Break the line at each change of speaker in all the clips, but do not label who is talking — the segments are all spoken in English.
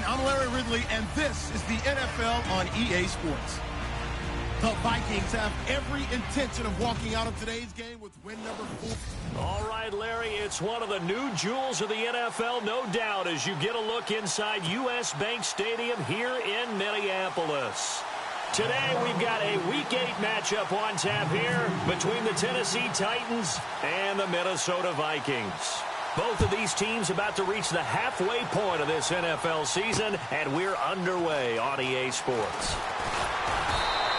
everyone. I'm Larry Ridley, and this is the NFL on EA Sports. The Vikings have every intention of walking out of today's game with win number 4.
All right, Larry, it's one of the new jewels of the NFL, no doubt, as you get a look inside U.S. Bank Stadium here in Minneapolis. Today, we've got a Week 8 matchup on tap here between the Tennessee Titans and the Minnesota Vikings. Both of these teams about to reach the halfway point of this NFL season, and we're underway on EA Sports.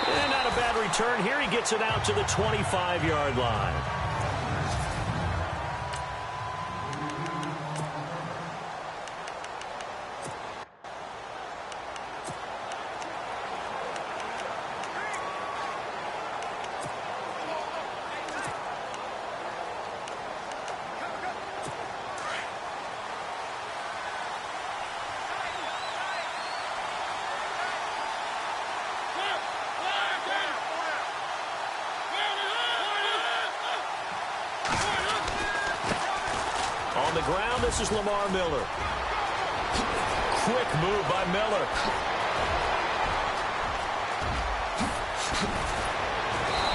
And not a bad return here. He gets it out to the 25-yard line. On the ground, this is Lamar Miller. Quick move by Miller.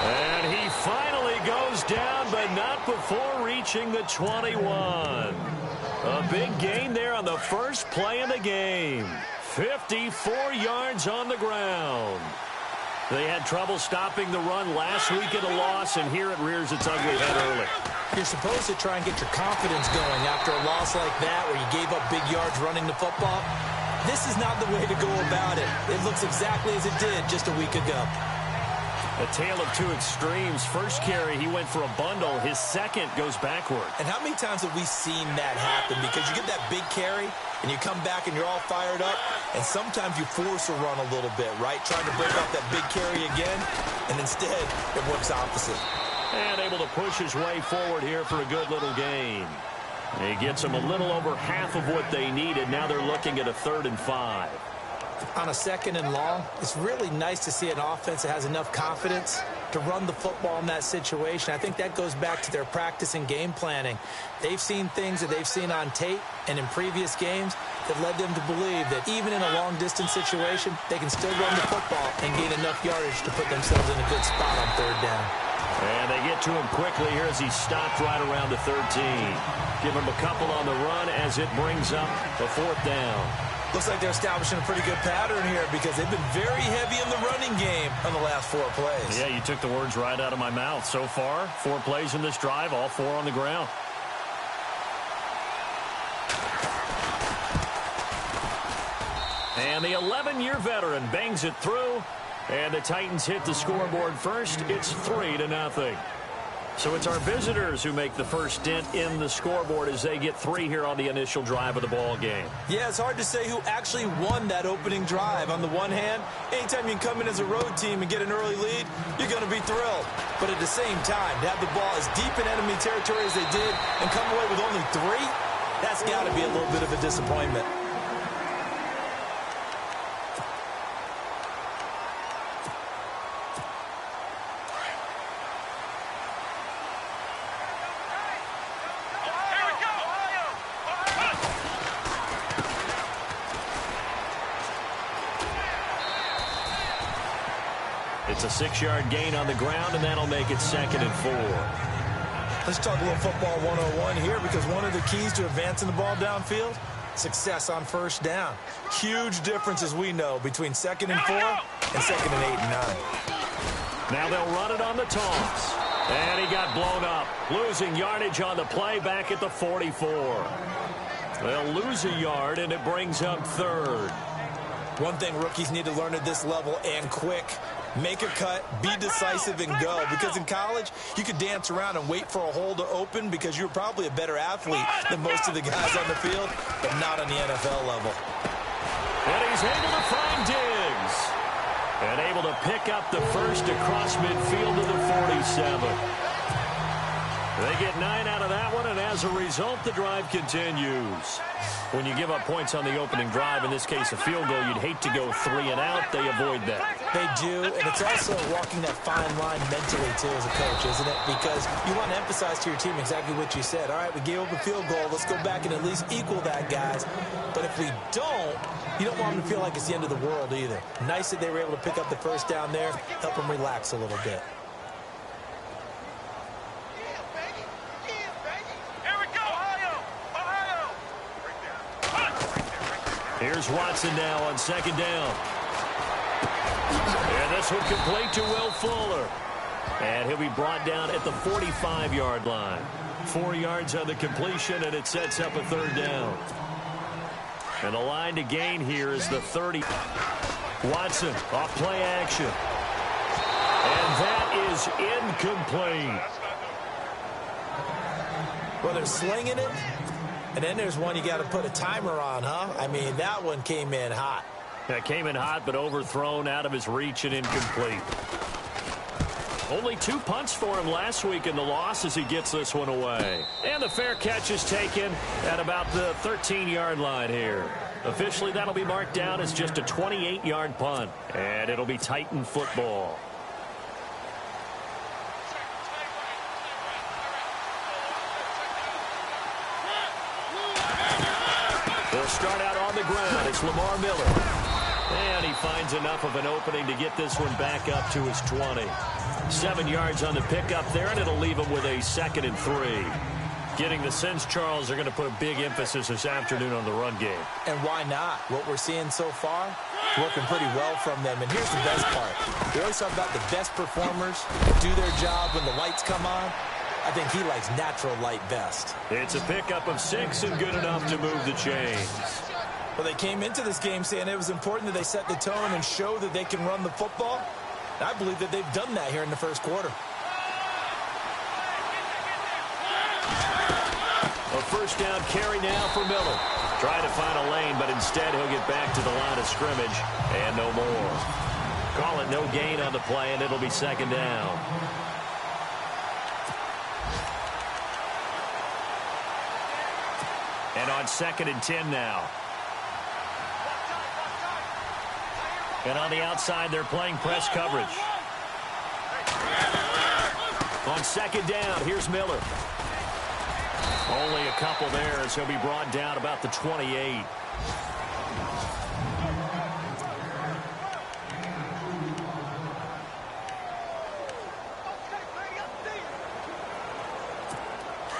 And he finally goes down, but not before reaching the 21. A big gain there on the first play of the game. 54 yards on the ground. They had trouble stopping the run last week in a loss, and here it rears its ugly head early.
You're supposed to try and get your confidence going after a loss like that where you gave up big yards running the football. This is not the way to go about it. It looks exactly as it did just a week ago.
A tale of two extremes. First carry, he went for a bundle. His second goes backward.
And how many times have we seen that happen? Because you get that big carry, and you come back and you're all fired up, and sometimes you force a run a little bit, right? Trying to break off that big carry again, and instead it works opposite.
And able to push his way forward here for a good little gain. He gets them a little over half of what they needed. Now they're looking at a 3rd and 5.
On a 2nd and long, it's really nice to see an offense that has enough confidence to run the football in that situation. I think that goes back to their practice and game planning. They've seen things that they've seen on tape and in previous games that led them to believe that even in a long-distance situation, they can still run the football and gain enough yardage to put themselves in a good spot on 3rd down.
And they get to him quickly here as he stopped right around the 13. Give him a couple on the run as it brings up the 4th down.
Looks like they're establishing a pretty good pattern here because they've been very heavy in the running game on the last 4 plays.
Yeah, you took the words right out of my mouth. So far, 4 plays in this drive, all 4 on the ground. And the 11-year veteran bangs it through. And the Titans hit the scoreboard first. It's 3-0. So it's our visitors who make the first dent in the scoreboard as they get 3 here on the initial drive of the ball game.
Yeah, it's hard to say who actually won that opening drive. On the one hand, anytime you can come in as a road team and get an early lead, you're going to be thrilled. But at the same time, to have the ball as deep in enemy territory as they did and come away with only 3, that's got to be a little bit of a disappointment.
It's a 6-yard gain on the ground, and that'll make it 2nd and 4.
Let's talk a little football 101 here because one of the keys to advancing the ball downfield, success on 1st down. Huge difference, as we know, between 2nd and 4 and 2nd and 8 and 9.
Now they'll run it on the toss. And he got blown up, losing yardage on the play back at the 44. They'll lose a yard, and it brings up 3rd.
One thing rookies need to learn at this level and quick. Make a cut, be decisive, and go. Because in college, you could dance around and wait for a hole to open because you're probably a better athlete than most of the guys on the field, but not on the NFL level.
And he's able to find Diggs. And able to pick up the first across midfield to the 47. They get 9 out of that one, and as a result, the drive continues. When you give up points on the opening drive, in this case a field goal, you'd hate to go 3 and out. They avoid that.
They do, and it's also walking that fine line mentally, too, as a coach, isn't it? Because you want to emphasize to your team exactly what you said. All right, we gave up a field goal. Let's go back and at least equal that, guys. But if we don't, you don't want them to feel like it's the end of the world either. Nice that they were able to pick up the first down there, help them relax a little bit.
Here's Watson now on second down. And this one complete to Will Fuller. And he'll be brought down at the 45-yard line. 4 yards on the completion, and it sets up a third down. And the line to gain here is the 30. Watson off play action. And that is incomplete.
Well, they're slinging it. And then there's one you got to put a timer on, huh? I mean, that one came in hot.
That came in hot, but overthrown, out of his reach, and incomplete. Only 2 punts for him last week in the loss as he gets this one away. And the fair catch is taken at about the 13-yard line here. Officially, that'll be marked down as just a 28-yard punt. And it'll be Titan football. They'll start out on the ground. It's Lamar Miller. And he finds enough of an opening to get this one back up to his 20. 7 yards on the pickup there, and it'll leave him with a 2nd and 3. Getting the sense, Charles, they're going to put a big emphasis this afternoon on the run game.
And why not? What we're seeing so far, working pretty well from them. And here's the best part. We always talk about the best performers do their job when the lights come on. I think he likes natural light best.
It's a pickup of 6 and good enough to move the chains.
Well, they came into this game saying it was important that they set the tone and show that they can run the football. And I believe that they've done that here in the first quarter.
A first down carry now for Miller. Trying to find a lane, but instead he'll get back to the line of scrimmage and no more. Call it no gain on the play, and it'll be 2nd down. And on 2nd and 10 now. And on the outside, they're playing press coverage. On 2nd down, here's Miller. Only a couple there as he'll be brought down about the 28.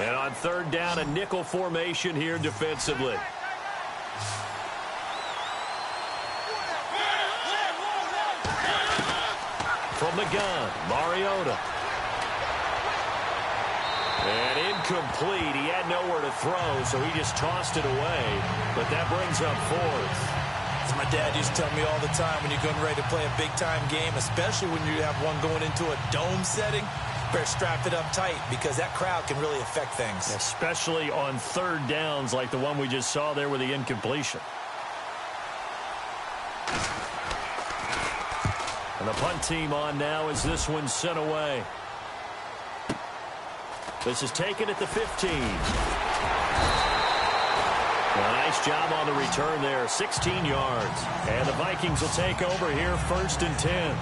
And on 3rd down, a nickel formation here defensively. From the gun, Mariota. And incomplete. He had nowhere to throw, so he just tossed it away. But that brings up 4th.
As my dad used to tell me all the time, when you're getting ready to play a big-time game, especially when you have one going into a dome setting, better strap it up tight because that crowd can really affect things.
Especially on 3rd downs like the one we just saw there with the incompletion. And the punt team on now as this one's sent away. This is taken at the 15. A nice job on the return there, 16 yards. And the Vikings will take over here 1st and 10.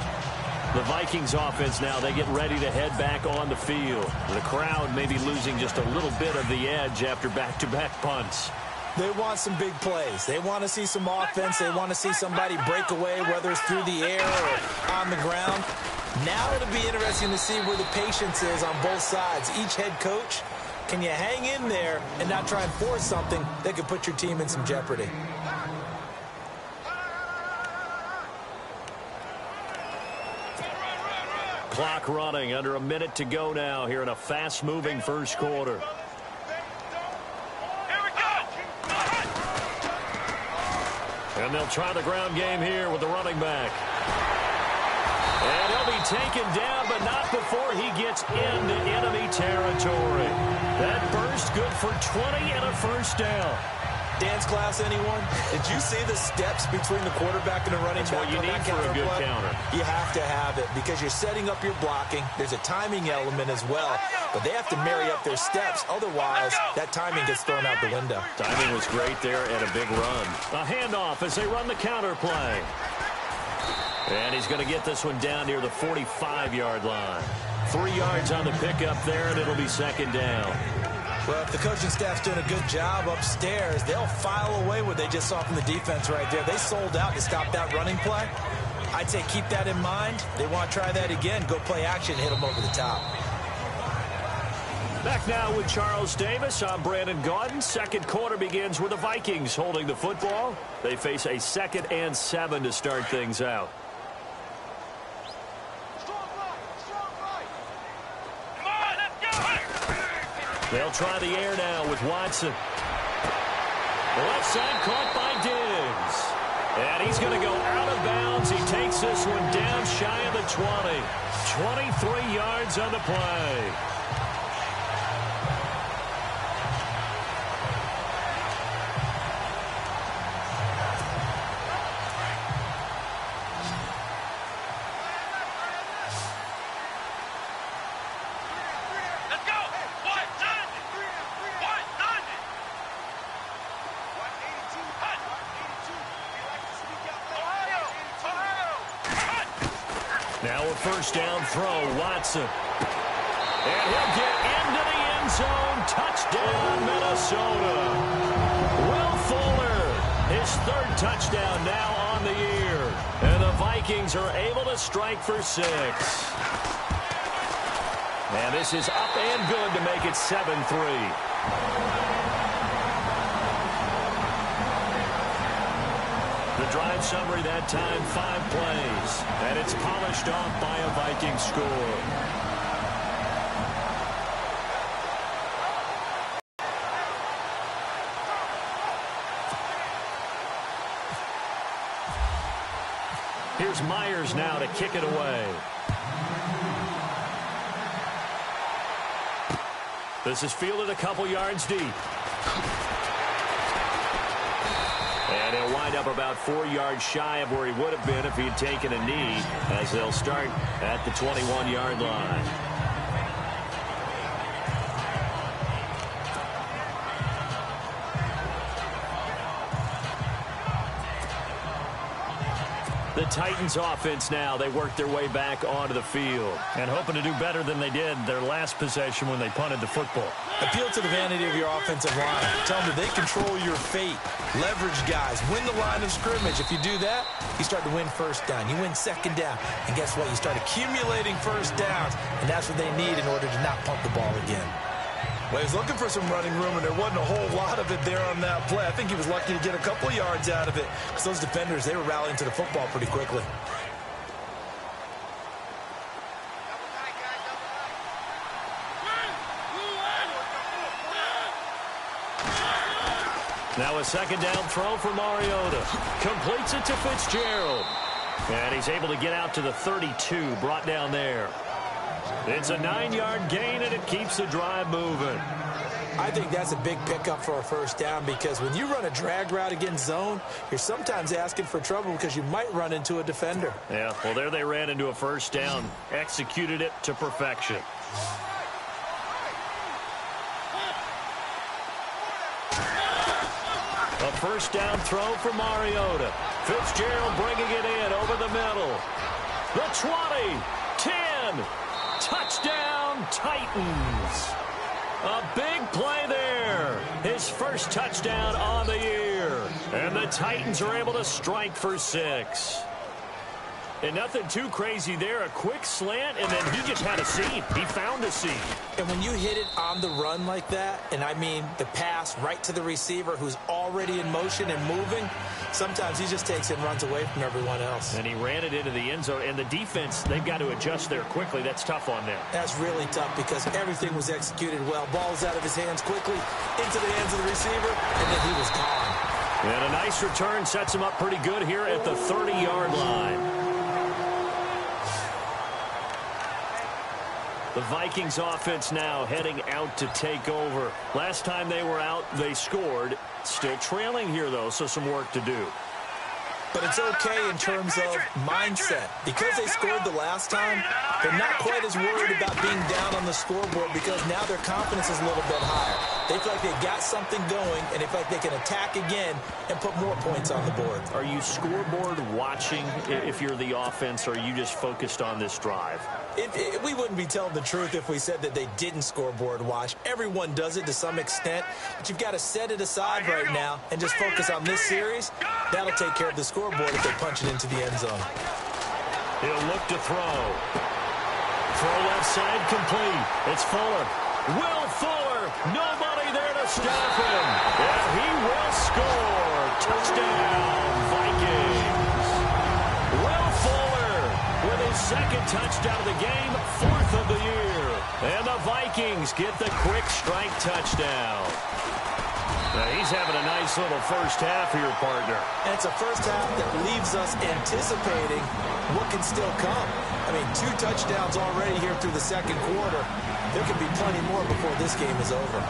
The Vikings offense now, they get ready to head back on the field. The crowd may be losing just a little bit of the edge after back-to-back punts.
They want some big plays. They want to see some offense. They want to see somebody break away, whether it's through the air or on the ground. Now it'll be interesting to see where the patience is on both sides. Each head coach, can you hang in there and not try and force something that could put your team in some jeopardy?
Clock running, under a minute to go now here in a fast-moving first quarter. And they'll try the ground game here with the running back. And he'll be taken down, but not before he gets into enemy territory. That burst good for 20 and a first down.
Dance class, anyone? Did you see the steps between the quarterback and the running back?
That's what you need for a good counter.
You have to have it because you're setting up your blocking. There's a timing element as well, but they have to marry up their steps. Otherwise, that timing gets thrown out the window.
Timing was great there and a big run. A handoff as they run the counter play. And he's going to get this one down near the 45-yard line. 3 yards on the pickup there, and it'll be second down.
Well, if the coaching staff's doing a good job upstairs, they'll file away what they just saw from the defense right there. They sold out to stop that running play. I'd say keep that in mind. They want to try that again. Go play action, hit them over the top.
Back now with Charles Davis. I'm Brandon Gaudin. Second quarter begins with the Vikings holding the football. They face a 2nd and 7 to start things out. They'll try the air now with Watson. Left side caught by Diggs. And he's going to go out of bounds. He takes this one down shy of the 20. 23 yards on the play. Now a first down throw, Watson. And he'll get into the end zone. Touchdown, Minnesota. Will Fuller, his 3rd touchdown now on the year. And the Vikings are able to strike for 6. And this is up and good to make it 7-3. The drive summary that time, 5 plays. And it's polished off by a Viking score. Here's Myers now to kick it away. This is fielded a couple yards deep. And he'll wind up about 4 yards shy of where he would have been if he had taken a knee, as they'll start at the 21-yard line. The Titans offense now, they work their way back onto the field and hoping to do better than they did their last possession when they punted the football.
Appeal to the vanity of your offensive line. Tell them that they control your fate. Leverage guys. Win the line of scrimmage. If you do that, you start to win first down. You win second down. And guess what? You start accumulating first downs. And that's what they need in order to not pump the ball again. Well, he was looking for some running room, and there wasn't a whole lot of it there on that play. I think he was lucky to get a couple yards out of it because those defenders, they were rallying to the football pretty quickly.
Now a second down throw for Mariota. Completes it to Fitzgerald. And he's able to get out to the 32, brought down there. It's a 9-yard gain, and it keeps the drive moving.
I think that's a big pickup for a first down because when you run a drag route against zone, you're sometimes asking for trouble because you might run into a defender.
Yeah, well, there they ran into a first down. Executed it to perfection. A first down throw for Mariota. Fitzgerald bringing it in over the middle. The 20, 10, touchdown Titans. A big play there. His first touchdown on the year. And the Titans are able to strike for 6. And nothing too crazy there. A quick slant, and then he just had a seam. He found a seam.
And when you hit it on the run like that, and I mean the pass right to the receiver who's already in motion and moving, sometimes he just takes it and runs away from everyone else.
And he ran it into the end zone. And the defense, they've got to adjust there quickly. That's tough on them.
That's really tough because everything was executed well. Ball was out of his hands quickly, into the hands of the receiver, and then he was gone.
And a nice return sets him up pretty good here at the 30-yard line. The Vikings offense now heading out to take over. Last time they were out, they scored. Still trailing here, though, so some work to do.
But it's okay in terms of mindset. Because they scored the last time, they're not quite as worried about being down on the scoreboard because now their confidence is a little bit higher. They feel like they've got something going, and they feel like they can attack again and put more points on the board.
Are you scoreboard watching if you're the offense, or are you just focused on this drive?
We wouldn't be telling the truth if we said that they didn't scoreboard watch. Everyone does it to some extent, but you've got to set it aside right now and just focus on this series. That'll take care of the scoreboard if they punch it into the end zone.
He'll look to throw. Throw left side complete. It's Fuller. Will Fuller. Nobody there to stop him. And he will score. Touchdown, Vikings. Will Fuller with his second touchdown of the game, 4th of the year. And the Vikings get the quick strike touchdown. Now he's having a nice little first half here, partner.
And it's a first half that leaves us anticipating what can still come. I mean, 2 touchdowns already here through the second quarter. There could be plenty more before this game is over.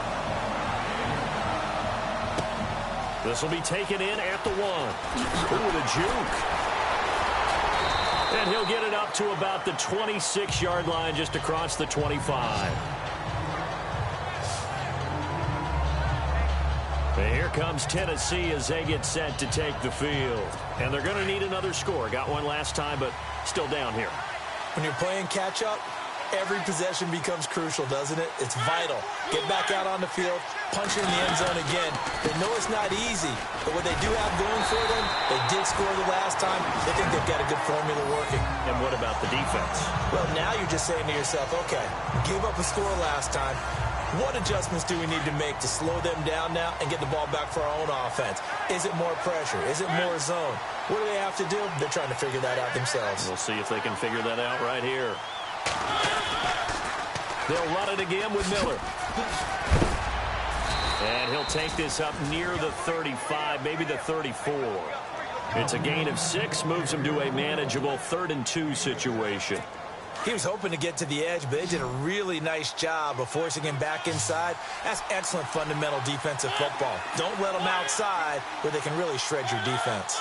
This will be taken in at the 1. Ooh, the juke. And he'll get it up to about the 26-yard line, just across the 25. And here comes Tennessee as they get set to take the field. And they're going to need another score. Got one last time, but still down here.
When you're playing catch-up, every possession becomes crucial, doesn't it? It's vital. Get back out on the field, punch it in the end zone again. They know it's not easy, but what they do have going for them, they did score the last time. They think they've got a good formula working.
And what about the defense?
Well, now you're just saying to yourself, okay, gave up a score last time. What adjustments do we need to make to slow them down now and get the ball back for our own offense? Is it more pressure? Is it more zone? What do they have to do? They're trying to figure that out themselves.
We'll see if they can figure that out right here. They'll run it again with Miller. And he'll take this up near the 35, maybe the 34. It's a gain of 6, moves him to a manageable 3rd and 2 situation.
He was hoping to get to the edge, but they did a really nice job of forcing him back inside. That's excellent fundamental defensive football. Don't let them outside where they can really shred your defense.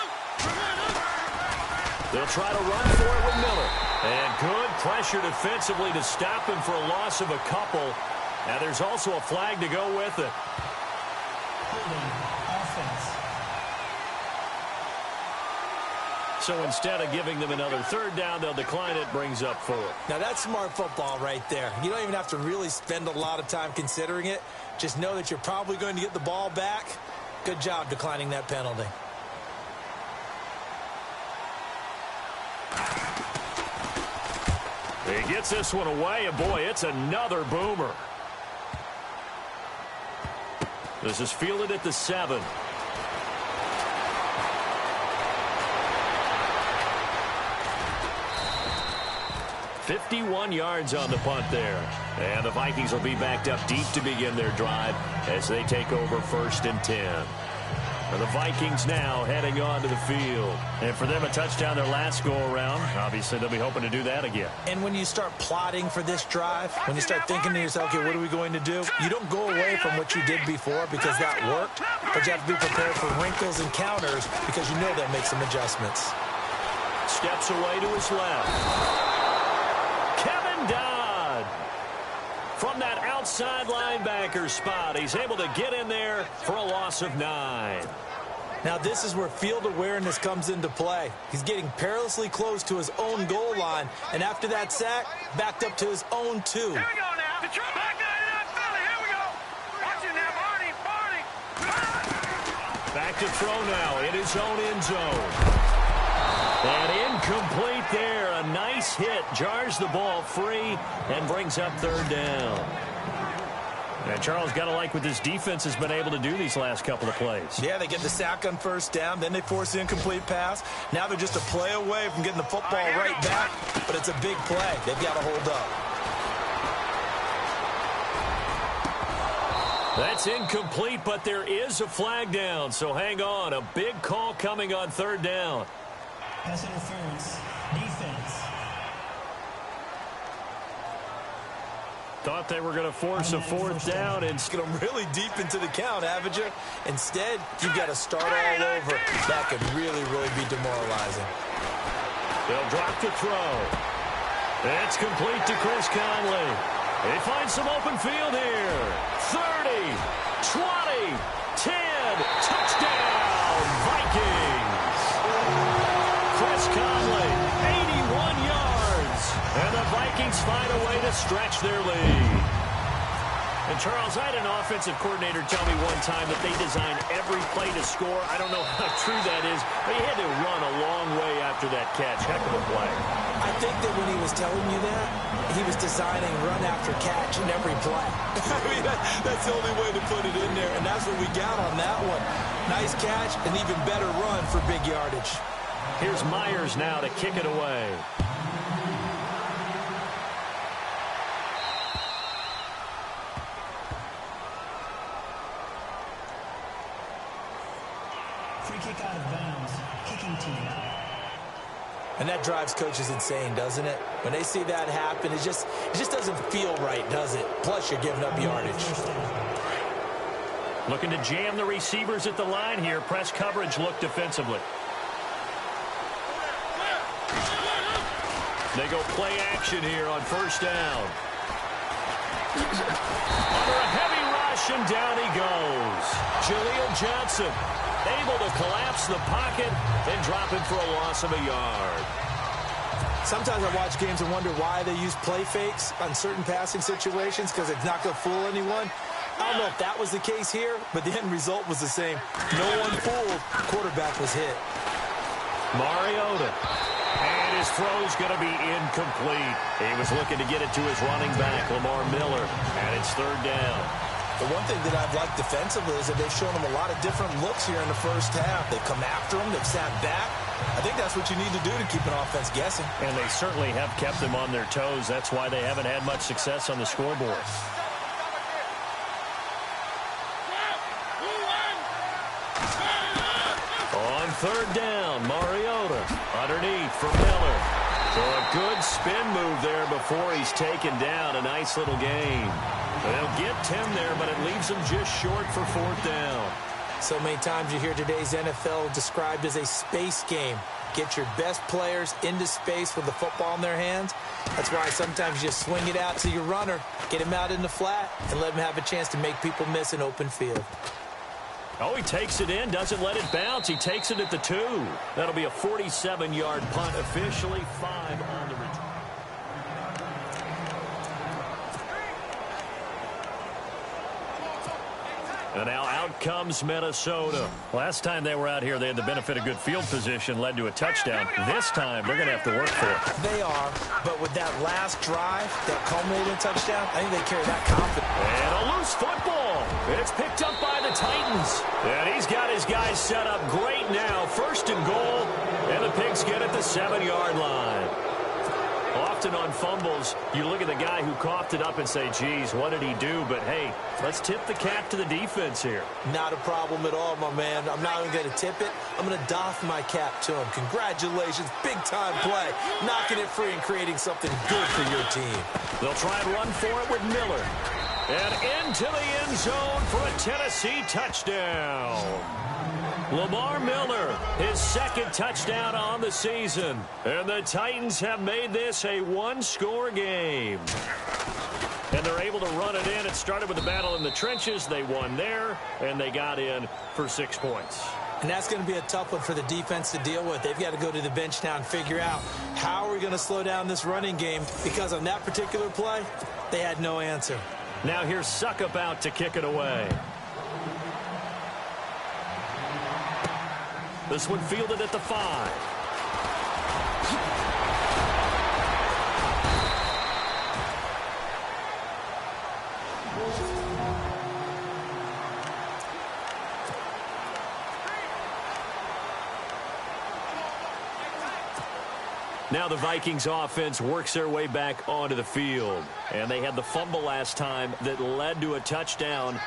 They'll try to run for it with Miller. And good pressure defensively to stop him for a loss of a couple. Now there's also a flag to go with it. So instead of giving them another 3rd down, they'll decline it, brings up 4.
Now that's smart football right there. You don't even have to really spend a lot of time considering it. Just know that you're probably going to get the ball back. Good job declining that penalty.
He gets this one away, and boy, it's another boomer. This is fielded at the 7. $51 yards on the punt there. And the Vikings will be backed up deep to begin their drive as they take over 1st and 10. And the Vikings now heading on to the field. And for them, a touchdown their last go-around. Obviously, they'll be hoping to do that again.
And when you start plotting for this drive, when you start thinking to yourself, okay, what are we going to do? You don't go away from what you did before because that worked, but you have to be prepared for wrinkles and counters because you know they'll make some adjustments.
Steps away to his left. Dodd from that outside linebacker spot. He's able to get in there for a loss of 9.
Now this is where field awareness comes into play. He's getting perilously close to his own goal line, and after that sack, backed up to his own 2.
Here we go now. The truck back there, Philly. Here we go. Watch it now, Barney.
Back to throw now in his own end zone. And incomplete there. A nice hit. Jars the ball free and brings up 3rd down. And Charles, got to like what this defense has been able to do these last couple of plays.
Yeah, they get the sack on 1st down, then they force the incomplete pass. Now they're just a play away from getting the football right back, but it's a big play. They've got to hold up.
That's incomplete, but there is a flag down, so hang on. A big call coming on 3rd down.
Pass interference, defense.
Thought they were going to force a fourth down and
get them really deep into the count, haven't you? Instead, you've got to start all over. That could really, really be demoralizing.
They'll drop the throw. It's complete to Chris Conley. They find some open field here. 30, 20, 10, touchdown, Vikings. Chris Conley, 81 yards. And the Vikings find a way to stretch their lead. And, Charles, I had an offensive coordinator tell me one time that they design every play to score. I don't know how true that is, but he had to run a long way after that catch. Heck of a play.
I think that when he was telling you that, he was designing run after catch in every play. I mean, that's the only way to put it in there, and that's what we got on that one. Nice catch, an even better run for big yardage.
Here's Myers now to kick it away.
Free kick out of bounds. Kicking team.
And that drives coaches insane, doesn't it? When they see that happen, it just doesn't feel right, does it? Plus, you're giving up yardage.
Looking to jam the receivers at the line here. Press coverage look defensively. They go play action here on first down. Under a heavy rush, and down he goes. Jaleel Johnson able to collapse the pocket and drop it for a loss of a yard.
Sometimes I watch games and wonder why they use play fakes on certain passing situations, because it's not going to fool anyone. I don't know if that was the case here, but the end result was the same. No one fooled. The quarterback was hit.
Mariota. And his throw's going to be incomplete. He was looking to get it to his running back, Lamar Miller, and it's third down.
The one thing that I've liked defensively is that they've shown him a lot of different looks here in the first half. They've come after him. They've sat back. I think that's what you need to do to keep an offense guessing.
And they certainly have kept them on their toes. That's why they haven't had much success on the scoreboard. On third down, Mariota underneath for Miller. So a good spin move there before he's taken down. A nice little gain. They'll get 10 there, but it leaves them just short for fourth down.
So many times you hear today's NFL described as a space game. Get your best players into space with the football in their hands. That's why sometimes you swing it out to your runner, get him out in the flat, and let him have a chance to make people miss an open field.
Oh, he takes it in, doesn't let it bounce. He takes it at the 2. That'll be a 47-yard punt, officially 5 on the return. And now out comes Minnesota. Last time they were out here, they had the benefit of good field position, led to a touchdown. This time, they're going to have to work for it.
They are, but with that last drive, that culminating touchdown, I think they carry that confidence.
And a loose football. It's picked up by the Titans. And he's got his guys set up great now. First and goal, and the Pigs get at the 7-yard line. Often on fumbles, you look at the guy who coughed it up and say, geez, what did he do? But, hey, let's tip the cap to the defense here.
Not a problem at all, my man. I'm not even going to tip it. I'm going to doff my cap to him. Congratulations, big-time play. Knocking it free and creating something good for your team.
They'll try and run for it with Miller. And into the end zone for a Tennessee touchdown. Lamar Miller, his second touchdown on the season. And the Titans have made this a one-score game. And they're able to run it in. It started with a battle in the trenches. They won there, and they got in for 6 points.
And that's going to be a tough one for the defense to deal with. They've got to go to the bench now and figure out how are we going to slow down this running game, because on that particular play, they had no answer.
Now here's Suckup out to kick it away. This one fielded at the 5. Now the Vikings offense works their way back onto the field. And they had the fumble last time that led to a touchdown.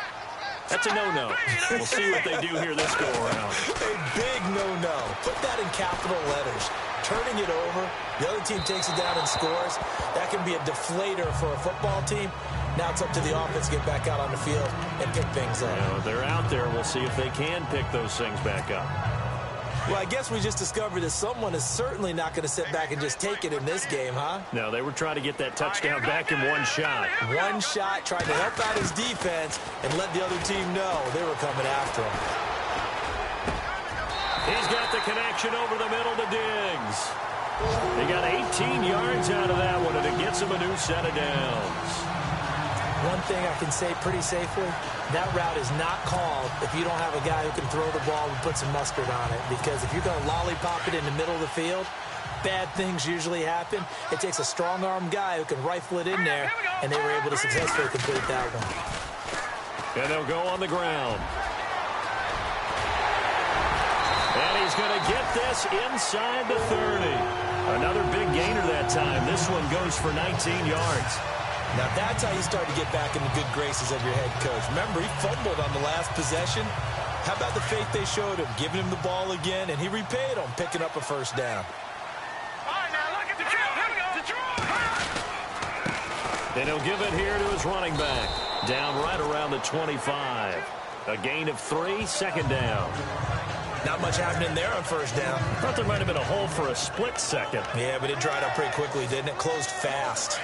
That's a no-no. We'll see what they do here this go-around.
A big no-no. Put that in capital letters. turning it over. The other team takes it down and scores. That can be a deflator for a football team. Now it's up to the offense to get back out on the field and pick things up.
Yeah, they're out there. We'll see if they can pick those things back up.
Well, I guess we just discovered that someone is certainly not going to sit back and just take it in this game, huh?
No, they were trying to get that touchdown back in one shot.
One shot, trying to help out his defense and let the other team know they were coming after him.
He's got the connection over the middle to Diggs. He got 18 yards out of that one, and it gets him a new set of downs.
One thing I can say pretty safely, that route is not called if you don't have a guy who can throw the ball and put some mustard on it. Because if you're going to lollipop it in the middle of the field, bad things usually happen. It takes a strong-arm guy who can rifle it in there, and they were able to successfully complete that one.
And they'll go on the ground. And he's going to get this inside the 30. Another big gainer that time. This one goes for 19 yards.
Now, that's how you start to get back in the good graces of your head coach. Remember, he fumbled on the last possession. How about the faith they showed him, giving him the ball again, and he repaid them, picking up a first down.
All right, now look at the drill. Here we go. Detroit.
And he'll give it here to his running back. Down right around the 25. A gain of 3, second down.
Not much happening there on first down.
Thought there might have been a hole for a split second.
Yeah, but it dried up pretty quickly, didn't it? Closed fast.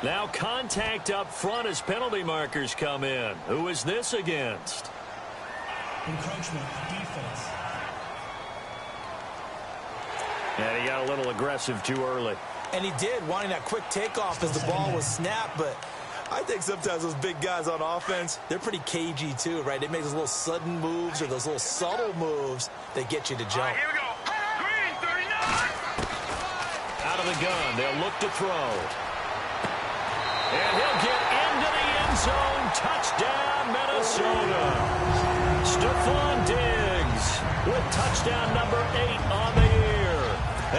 Now contact up front as penalty markers come in. Who is this against?
Encroachment defense.
And he got a little aggressive too early.
And he did, wanting that quick takeoff as the ball was snapped. But I think sometimes those big guys on offense, they're pretty cagey too, right? They make those little sudden moves or those little subtle moves that get you to jump.
All right, here we go. Green, 39.
Out of the gun, they'll look to throw. And he'll get into the end zone. Touchdown, Minnesota. Stephon Diggs with touchdown number 8 on the year.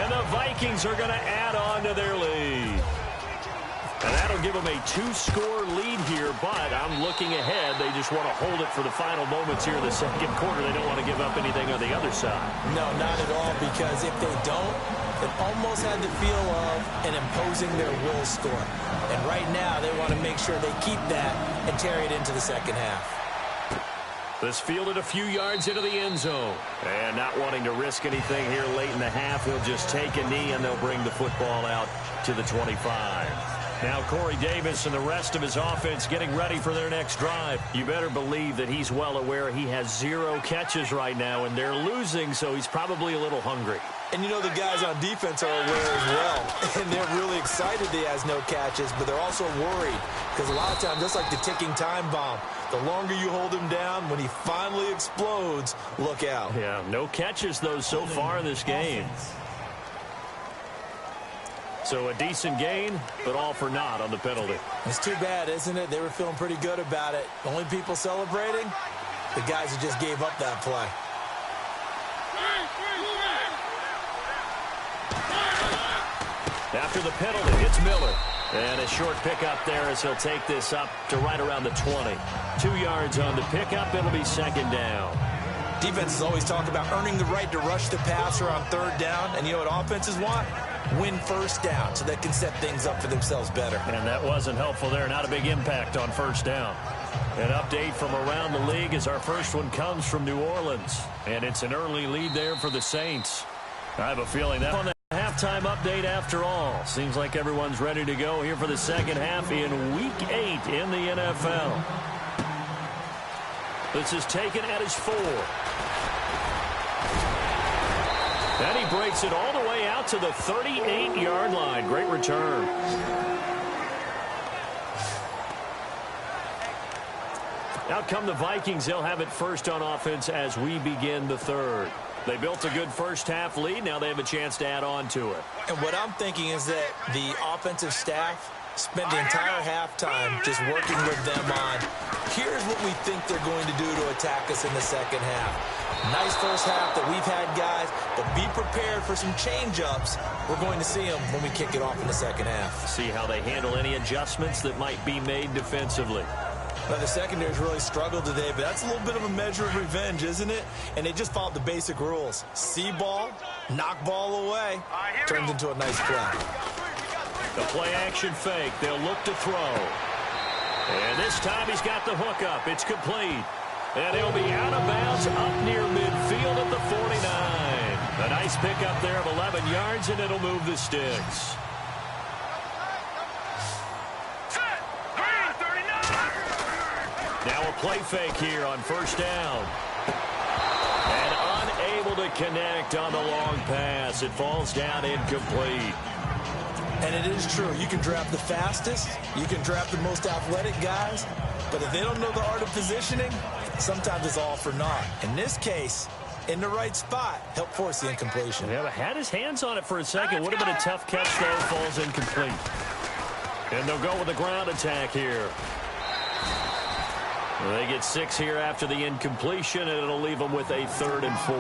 And the Vikings are going to add on to their lead. And that'll give them a 2-score lead here, but I'm looking ahead. They just want to hold it for the final moments here in the second quarter. They don't want to give up anything on the other side.
No, not at all, because if they don't, it almost had the feel of an imposing their will score. And right now, they want to make sure they keep that and carry it into the second half.
This fielded a few yards into the end zone. And not wanting to risk anything here late in the half, he'll just take a knee and they'll bring the football out to the 25. Now Corey Davis and the rest of his offense getting ready for their next drive. You better believe that he's well aware he has 0 catches right now, and they're losing, so he's probably a little hungry.
And you know the guys on defense are aware as well. And they're really excited that he has no catches, but they're also worried. Because a lot of times, just like the ticking time bomb, the longer you hold him down, when he finally explodes, look out.
Yeah, no catches, though, so far in this game. So a decent gain, but all for naught on the penalty.
It's too bad, isn't it? They were feeling pretty good about it. The only people celebrating, the guys who just gave up that play.
After the penalty, it's Miller. And a short pickup there as he'll take this up to right around the 20. 2 yards on the pickup. It'll be second down.
Defenses always talk about earning the right to rush the passer on third down. And you know what offenses want? Win first down so they can set things up for themselves better.
And that wasn't helpful there. Not a big impact on first down. An update from around the league as our first one comes from New Orleans. And it's an early lead there for the Saints. I have a feeling that on the halftime update after all. Seems like everyone's ready to go here for the second half in Week 8 in the NFL. This is taken at his 4. And he breaks it all the way out to the 38-yard line. Great return. Out come the Vikings. They'll have it first on offense as we begin the third. They built a good first-half lead. Now they have a chance to add on to it.
And what I'm thinking is that the offensive staff spent the entire halftime just working with them on, here's what we think they're going to do to attack us in the second half. Nice first half that we've had, guys, but be prepared for some change-ups. We're going to see them when we kick it off in the second half.
See how they handle any adjustments that might be made defensively.
Now, the secondary's really struggled today, but that's a little bit of a measure of revenge, isn't it? And they just followed the basic rules. See ball, knock ball away. Turns into a nice play.
The play-action fake. They'll look to throw. And this time he's got the hook up. It's complete. And he'll be out of bounds up near midfield at the 49. A nice pickup there of 11 yards, and it'll move the sticks. Now a play fake here on first down. And unable to connect on the long pass. It falls down incomplete.
And it is true. You can draft the fastest. You can draft the most athletic guys. But if they don't know the art of positioning, sometimes it's all for naught. In this case, in the right spot, help force the incompletion.
Yeah, but had his hands on it for a second. Would have been a tough catch, though. Falls incomplete. And they'll go with the ground attack here. They get 6 here after the incompletion, and it'll leave them with a 3rd and 4.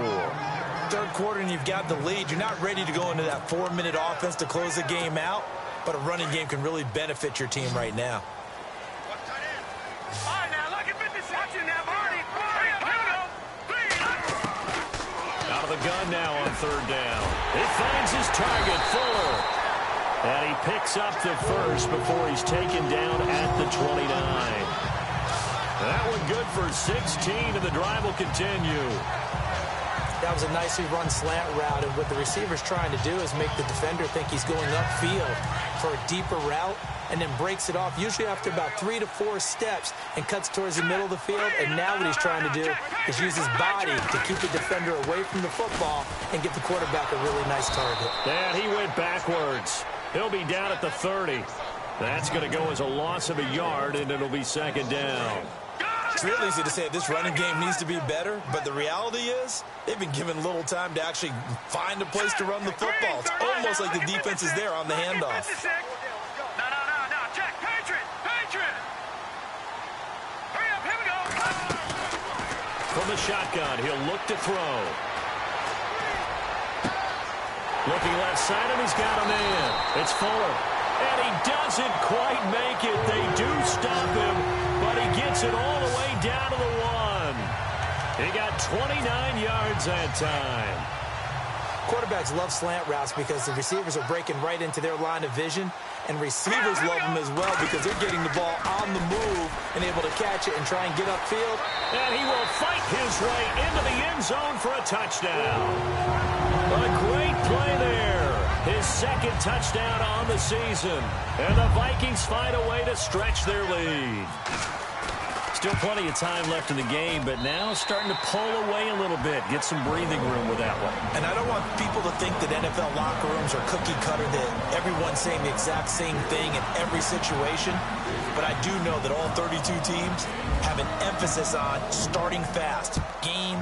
Third quarter, and you've got the lead. You're not ready to go into that 4-minute offense to close the game out, but a running game can really benefit your team right now.
Out of the gun now on 3rd down. He finds his target, Fuller. And he picks up the first before he's taken down at the 29. That one good for 16, and the drive will continue.
That was a nicely run slant route, and what the receiver's trying to do is make the defender think he's going upfield for a deeper route, and then breaks it off, usually after about 3 to 4 steps, and cuts towards the middle of the field. And now what he's trying to do is use his body to keep the defender away from the football and give the quarterback a really nice target.
And he went backwards. He'll be down at the 30. That's going to go as a loss of a yard, and it'll be 2nd down.
It's real easy to say this running game needs to be better, but the reality is they've been given little time to actually find a place to run the football. It's almost like the defense is there on the handoff.
No, Jack, Patriot! Hurry up, here we go!
From the shotgun, he'll look to throw. Looking left side, and he's got a man. It's Fuller. And he doesn't quite make it. They do stop him, but he gets it all the way down to the 1. He got 29 yards that time.
Quarterbacks love slant routes because the receivers are breaking right into their line of vision, and receivers love them as well because they're getting the ball on the move and able to catch it and try and get upfield.
And he will fight his way into the end zone for a touchdown. A great play there. His 2nd touchdown on the season. And the Vikings find a way to stretch their lead. Still plenty of time left in the game, but now starting to pull away a little bit. Get some breathing room with that one.
And I don't want people to think that NFL locker rooms are cookie cutter, that everyone's saying the exact same thing in every situation. But I do know that all 32 teams have an emphasis on starting fast. Game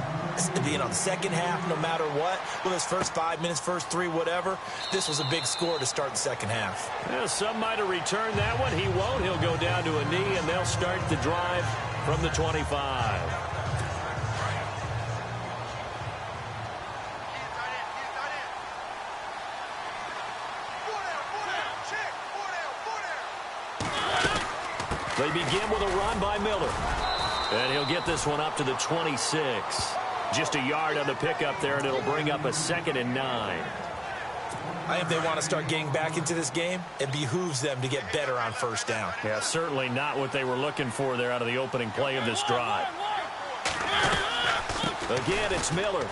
being on second half no matter what. Well, his first 5 minutes, first 3, whatever. This was a big score to start the second half.
Well, some might have returned that one. He won't. He'll go down to a knee, and they'll start the drive from the 25. They begin with a run by Miller. And he'll get this one up to the 26. Just a yard on the pickup there, and it'll bring up a 2nd and 9.
I think they want to start getting back into this game. It behooves them to get better on first down.
Yeah, certainly not what they were looking for there out of the opening play of this drive. Again, it's Miller.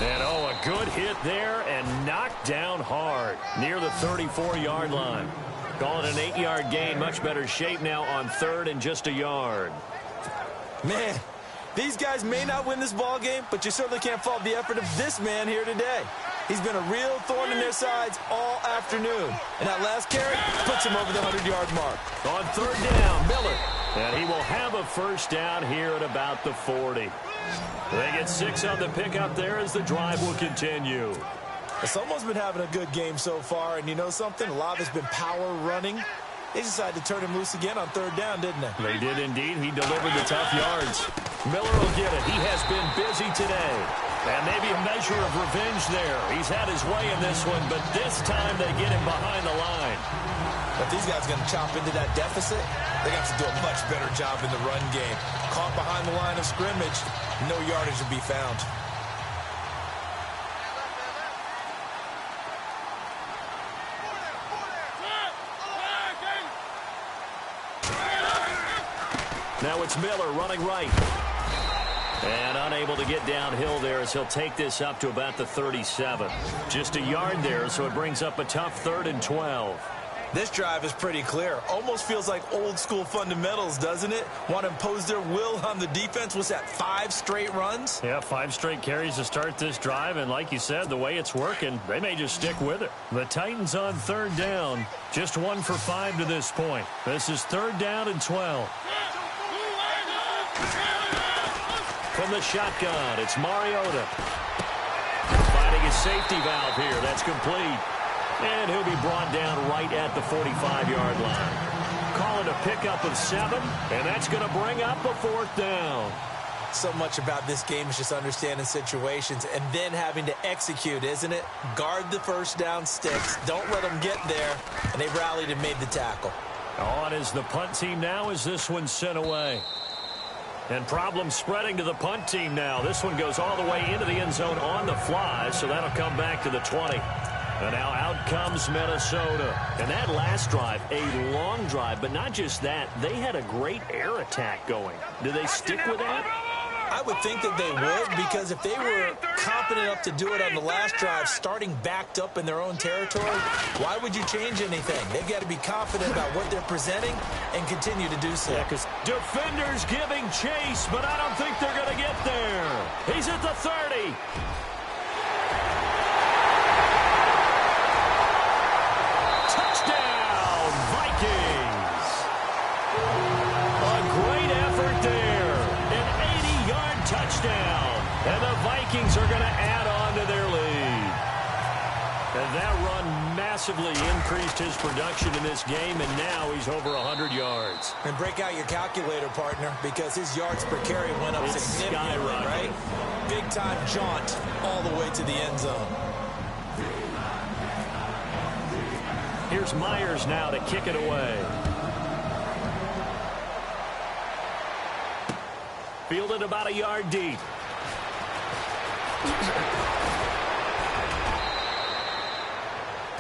And, a good hit there and knocked down hard near the 34-yard line. Calling an 8-yard gain. Much better shape now on 3rd and just a yard.
Man, these guys may not win this ball game, but you certainly can't fault the effort of this man here today. He's been a real thorn in their sides all afternoon. And that last carry puts him over the 100-yard mark.
On 3rd down, Miller. And he will have a first down here at about the 40. They get 6 on the pickup there as the drive will continue.
Someone's been having a good game so far, and you know something? A lot of it's been power running. They decided to turn him loose again on 3rd down, didn't they?
They did indeed. He delivered the tough yards. Miller will get it. He has been busy today. And maybe a measure of revenge there. He's had his way in this one, but this time they get him behind the line.
If these guys are going to chop into that deficit, they're going to have to do a much better job in the run game. Caught behind the line of scrimmage, no yardage to be found.
Now it's Miller running right. And unable to get downhill there as he'll take this up to about the 37. Just a yard there, so it brings up a tough 3rd and 12.
This drive is pretty clear. Almost feels like old school fundamentals, doesn't it? Want to impose their will on the defense. What's that, 5 straight runs?
Yeah, 5 straight carries to start this drive. And like you said, the way it's working, they may just stick with it. The Titans on 3rd down. Just 1 for 5 to this point. This is 3rd down and 12. From the shotgun, it's Mariota. Finding his safety valve here. That's complete. And he'll be brought down right at the 45-yard line. Call it a pickup of 7, and that's going to bring up a 4th down.
So much about this game is just understanding situations and then having to execute, isn't it? Guard the first down sticks. Don't let them get there. And they rallied and made the tackle.
On is the punt team now as this one's sent away. And problems spreading to the punt team now. This one goes all the way into the end zone on the fly, so that'll come back to the 20. And now out comes Minnesota. And that last drive, a long drive, but not just that. They had a great air attack going. Do they stick with that?
I would think that they would, because if they were competent enough to do it on the last drive, starting backed up in their own territory, why would you change anything? They've got to be confident about what they're presenting and continue to do so.
Yeah, because defenders giving chase, but I don't think they're going to get there. He's at the 30. Touchdown, Vikings. A great effort there. An 80-yard touchdown. And the Vikings are going to add on to their lead. And that run massively increased his production in this game, and now he's over 100 yards.
And break out your calculator, partner, because his yards per carry went up significantly, right? Big-time jaunt all the way to the end zone.
Here's Myers now to kick it away. Fielded about a yard deep.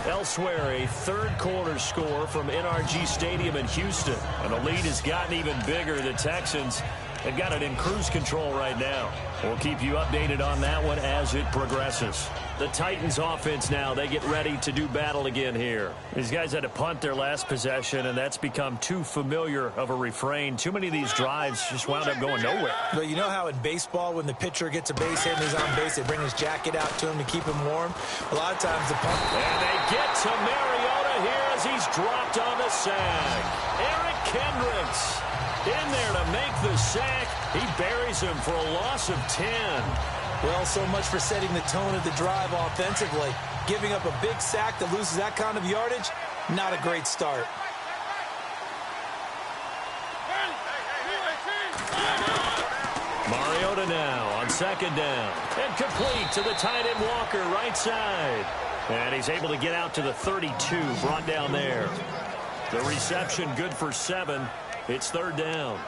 Elsewhere, a third-quarter score from NRG Stadium in Houston. And the lead has gotten even bigger. The Texans have got it in cruise control right now. We'll keep you updated on that one as it progresses. The Titans offense now, they get ready to do battle again here. These guys had to punt their last possession, and that's become too familiar of a refrain. Too many of these drives just wound up going nowhere.
But you know how in baseball, when the pitcher gets a base hit and he's on base, they bring his jacket out to him to keep him warm? A lot of times the punt...
And they get to Mariota here as he's dropped on the sack. Eric Kendricks in there to make the sack. He buries him for a loss of 10.
Well, so much for setting the tone of the drive offensively. Giving up a big sack that loses that kind of yardage, not a great start.
Mariota now on 2nd down. And complete to the tight end Walker, right side. And he's able to get out to the 32, brought down there. The reception good for 7. It's 3rd down.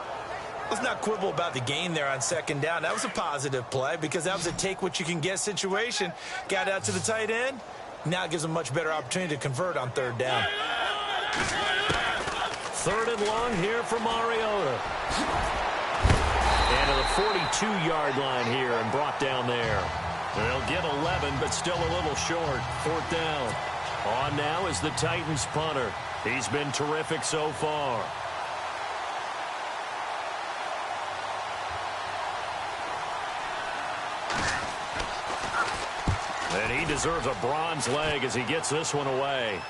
Let's not quibble about the gain there on 2nd down. That was a positive play because that was a take-what-you-can-get situation. Got out to the tight end. Now gives them a much better opportunity to convert on 3rd down.
3rd and long here for Mariota. And to the 42-yard line here and brought down there. They'll get 11, but still a little short. 4th down. On now is the Titans punter. He's been terrific so far. And he deserves a bronze leg as he gets this one away.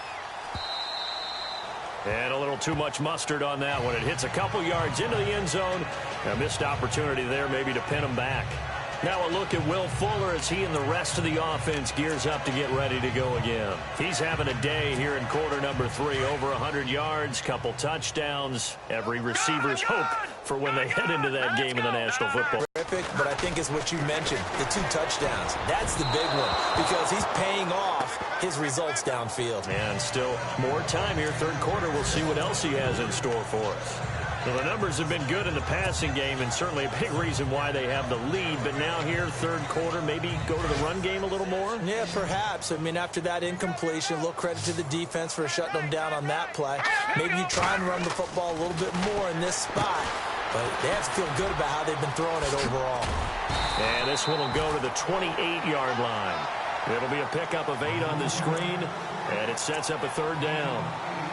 And a little too much mustard on that one. It hits a couple yards into the end zone. A missed opportunity there maybe to pin him back. Now a look at Will Fuller as he and the rest of the offense gears up to get ready to go again. He's having a day here in quarter number 3. Over 100 yards, couple touchdowns. Every receiver's hope for when they head into that game in the National Football.
Terrific, but I think it's what you mentioned, the 2 touchdowns. That's the big one because he's paying off his results downfield.
And still more time here, third quarter. We'll see what else he has in store for us. Well, the numbers have been good in the passing game and certainly a big reason why they have the lead. But now here, third quarter, maybe go to the run game a little more?
Yeah, perhaps. I mean, after that incompletion, a little credit to the defense for shutting them down on that play. Maybe you try and run the football a little bit more in this spot. But they have to feel good about how they've been throwing it overall.
And this one will go to the 28-yard line. It'll be a pickup of 8 on the screen, and it sets up a third down.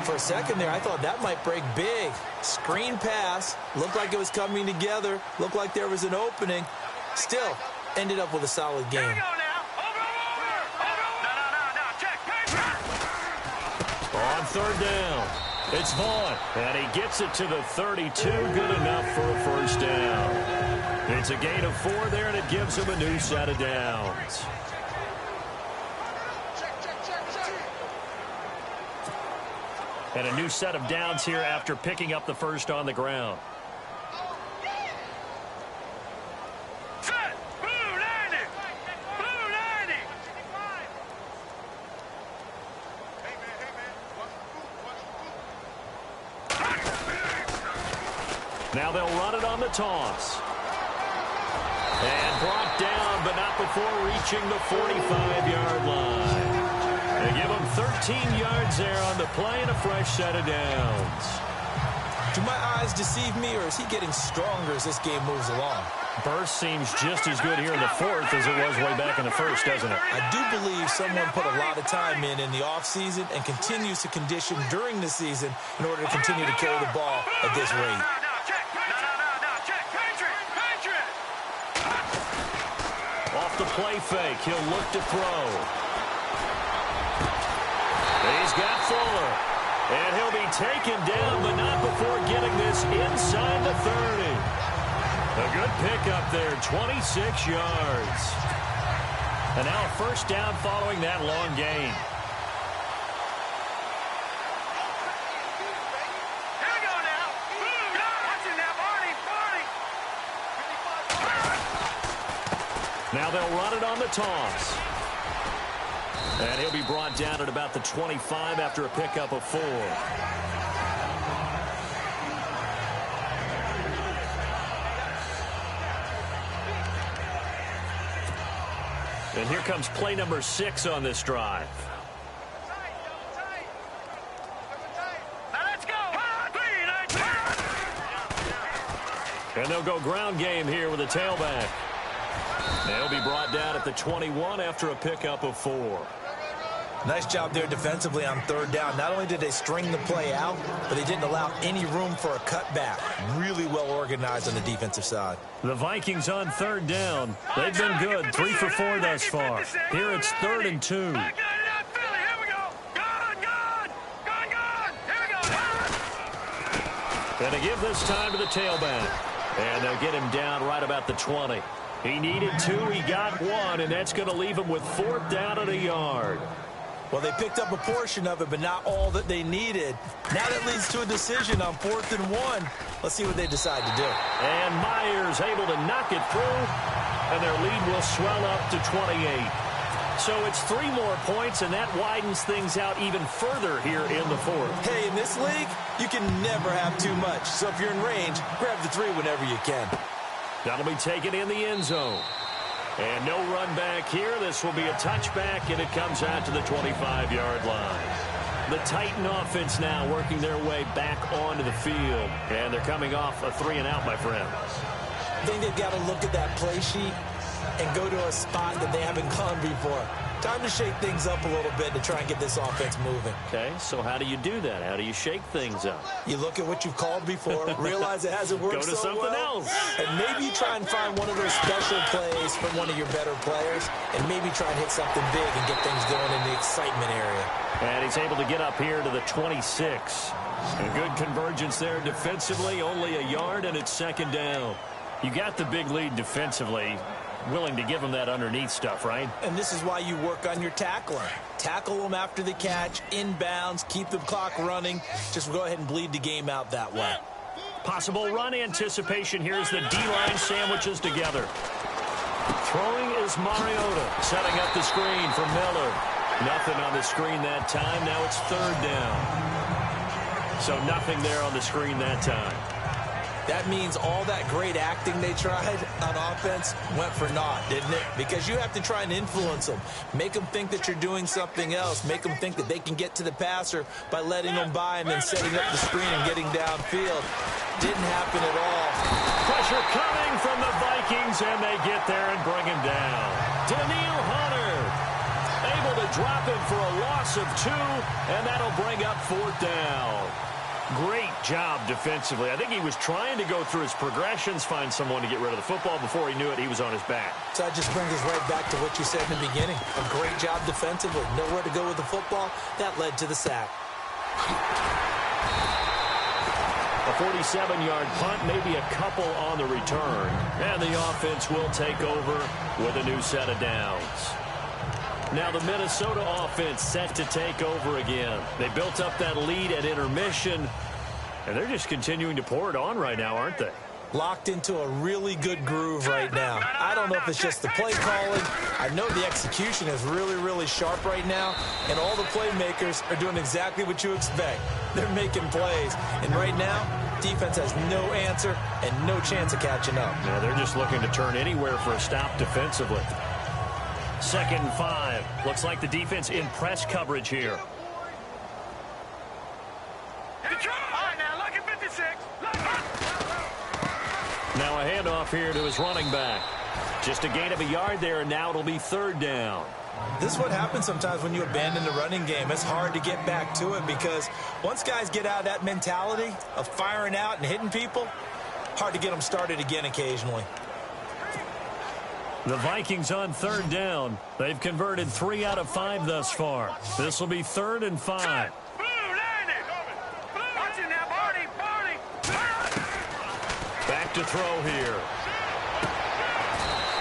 For a second there, I thought that might break big. Screen pass. Looked like it was coming together. Looked like there was an opening. Still, ended up with a solid game.
Here we go now. Over. No. Check.
On third down, it's Vaughn, and he gets it to the 32. Good enough for a first down. It's a gain of 4 there, and it gives him a new set of downs. And a new set of downs here after picking up the first on the ground.
Set. Blue 90. Blue 90.
Now they'll run it on the toss. And brought down, but not before reaching the 45-yard line. They give him 13 yards there on the play and a fresh set of downs.
Do my eyes deceive me, or is he getting stronger as this game moves along?
Burst seems just as good here in the fourth as it was way back in the first, doesn't it?
I do believe someone put a lot of time in the offseason and continues to condition during the season in order to continue to carry the ball at this rate.
Check. Patriot.
Off the play fake, he'll look to throw. He's got Fuller, and he'll be taken down, but not before getting this inside the 30. A good pickup there, 26 yards. And now a first down following that long gain.
Here we go now. Watch it now, Barney.
Now they'll run it on the toss. And he'll be brought down at about the 25 after a pickup of 4. And here comes play number 6 on this drive.
Now let's go.
And they'll go ground game here with a tailback. They'll be brought down at the 21 after a pickup of 4.
Nice job there defensively on third down. Not only did they string the play out, but they didn't allow any room for a cutback. Really well organized on the defensive side.
The Vikings on third down. They've been good, 3 for 4 thus far. Here it's 3rd and 2.
Here we go. Gone. Here we go.
And they give this time to the tailback. And they'll get him down right about the 20. He needed 2, he got 1, and that's going to leave him with 4th down and a yard.
Well, they picked up a portion of it, but not all that they needed. Now that leads to a decision on 4th and 1. Let's see what they decide to do.
And Myers able to knock it through, and their lead will swell up to 28. So it's 3 more points, and that widens things out even further here in the fourth.
Hey, in this league, you can never have too much. So if you're in range, grab the 3 whenever you can.
That'll be taken in the end zone. And no run back here. This will be a touchback, and it comes out to the 25-yard line. The Titan offense now working their way back onto the field. And they're coming off a 3-and-out, my friends.
I think they've got to look at that play sheet and go to a spot that they haven't gone before. Time to shake things up a little bit to try and get this offense moving.
Okay, so how do you do that? How do you shake things up?
You look at what you've called before, realize it hasn't worked
Go to
so
something
well,
else.
and maybe you try and find one of those special plays from one of your better players, and maybe try and hit something big and get things going in the excitement area.
And he's able to get up here to the 26. A good convergence there defensively, only a yard, and it's 2nd down. You got the big lead defensively. willing to give him that underneath stuff, right?
And this is why you work on your tackling. Tackle them after the catch, inbounds, keep the clock running. Just go ahead and bleed the game out that way.
Possible run anticipation here as the D-line sandwiches together. Throwing is Mariota, setting up the screen for Miller. Nothing on the screen that time. Now it's third down. So nothing there on the screen that time.
That means all that great acting they tried on offense went for naught, didn't it? Because you have to try and influence them. Make them think that you're doing something else. Make them think that they can get to the passer by letting them by and then setting up the screen and getting downfield. Didn't happen at all.
Pressure coming from the Vikings, and they get there and bring him down. Danielle Hunter able to drop him for a loss of 2, and that'll bring up fourth down. Great job defensively. I think he was trying to go through his progressions, find someone to get rid of the football. Before he knew it, he was on his back.
So that just brings us right back to what you said in the beginning. A great job defensively. Nowhere to go with the football. That led to the sack.
A 47-yard punt, maybe a couple on the return. And the offense will take over with a new set of downs. Now the Minnesota offense set to take over again. They built up that lead at intermission, and they're just continuing to pour it on right now, aren't they?
Locked into a really good groove right now. I don't know if it's just the play calling. I know the execution is really, really sharp right now, and all the playmakers are doing exactly what you expect. They're making plays, and right now, defense has no answer and no chance of catching up.
Yeah, they're just looking to turn anywhere for a stop defensively. 2nd and 5. Looks like the defense in press coverage here.
All right, now look at 56.
Now a handoff here to his running back. Just a gain of a yard there, and now it'll be third down.
This is what happens sometimes when you abandon the running game. It's hard to get back to it because once guys get out of that mentality of firing out and hitting people, hard to get them started again occasionally.
The Vikings on third down. They've converted 3 out of 5 thus far. This will be 3rd and 5.
Watch it now, Barney.
Back to throw here.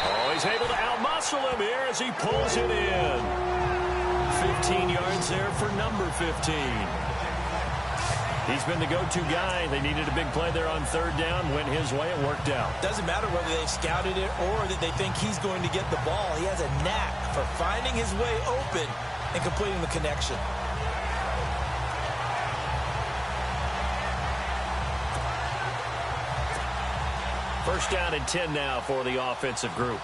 Oh, he's able to outmuscle him here as he pulls it in. 15 yards there for number 15. He's been the go-to guy. They needed a big play there on third down. Went his way. It worked out.
Doesn't matter whether they've scouted it or that they think he's going to get the ball. He has a knack for finding his way open and completing the connection.
First down and 10 now for the offensive group.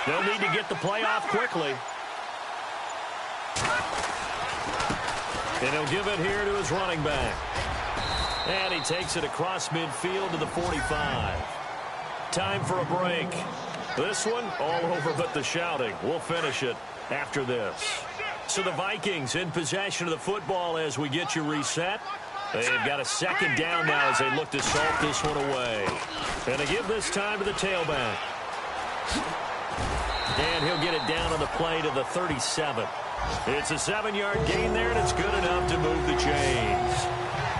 They'll need to get the play off quickly. And he'll give it here to his running back. And he takes it across midfield to the 45. Time for a break. This one all over but the shouting. We'll finish it after this. So the Vikings in possession of the football as we get you reset. They've got a second down now as they look to salt this one away. And they give this time to the tailback. And he'll get it down on the play to the 37. It's a 7-yard gain there, and it's good enough to move the chains.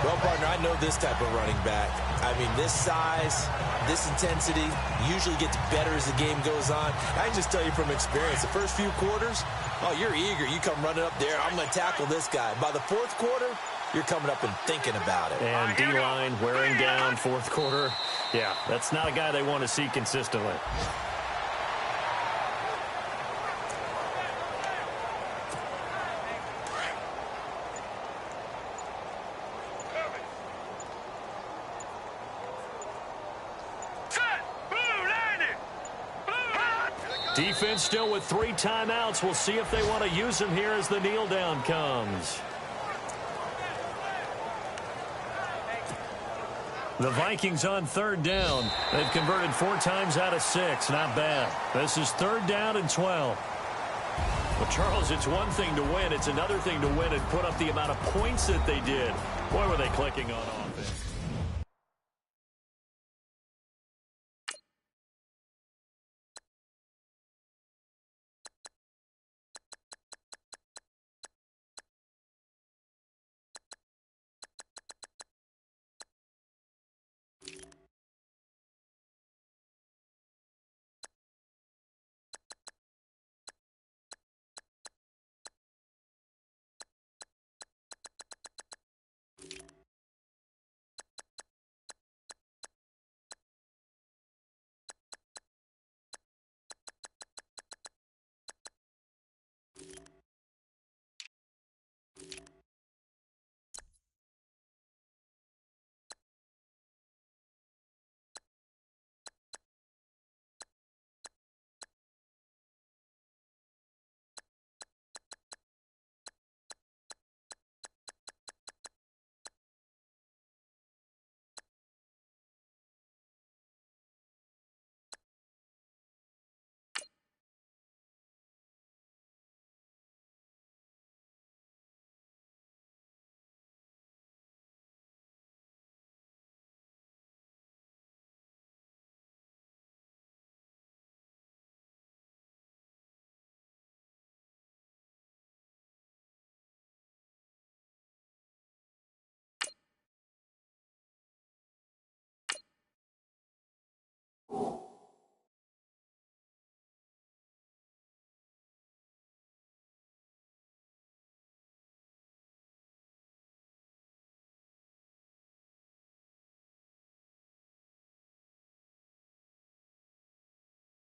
Well, partner, I know this type of running back. I mean, this size, this intensity usually gets better as the game goes on. I can just tell you from experience, the first few quarters, oh, you're eager. You come running up there. I'm going to tackle this guy. By the fourth quarter, you're coming up and thinking about it.
And D-line wearing down fourth quarter. Yeah, that's not a guy they want to see consistently. Defense still with 3 timeouts. We'll see if they want to use them here as the kneel down comes. The Vikings on third down. They've converted 4 times out of 6. Not bad. This is 3rd down and 12. Well, Charles, it's one thing to win. It's another thing to win and put up the amount of points that they did. Boy, were they clicking on offense.